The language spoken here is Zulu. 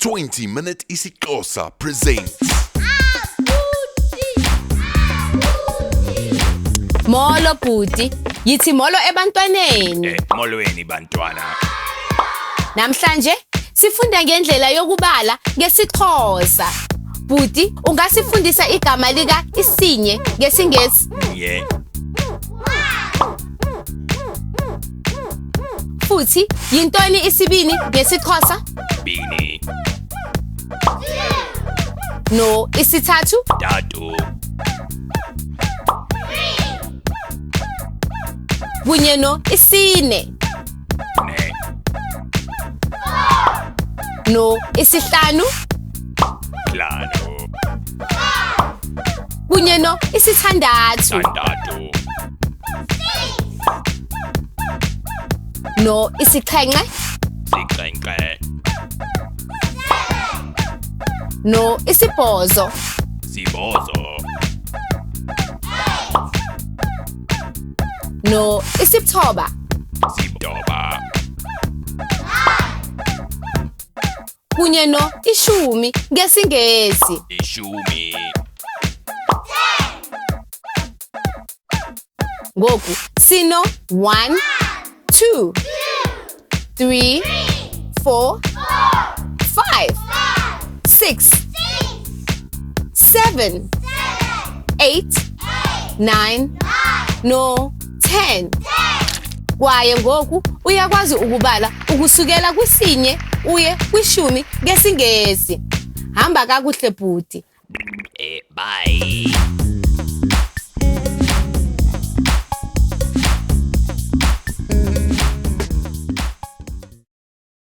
20-minute isiXhosa presents. Molo bhuti, yithi molo ebantwaneni. Molweni bantwana. Namhlanje sifunda ngendlela yokubala ngesiXhosa. Bhuti, ungasifundisa igama lika isinye ngesingesi? Yeah. Futhi yintoni isibini ngesiXhosa? Bini. No, isithathu? Tatu. Kunye no isine. Ne. No, isihlanu? Hlanu. Kunye no isithandathu. Tandatu. No, isixhenxe? Sixhenxe. No, isibhozo. Sibhozo. No, isithoba. Sibtoba. Kunye no ishumi ngesingesi. Ishumi. Ngoku sino 1 2 3 4 5 6 7 8 9 no 10. Kwaye ngoku uyakwazi ukubala ukusukela kwisinye uye kwishumi ngesingesi. Hamba kakuhle bhuti. Bye.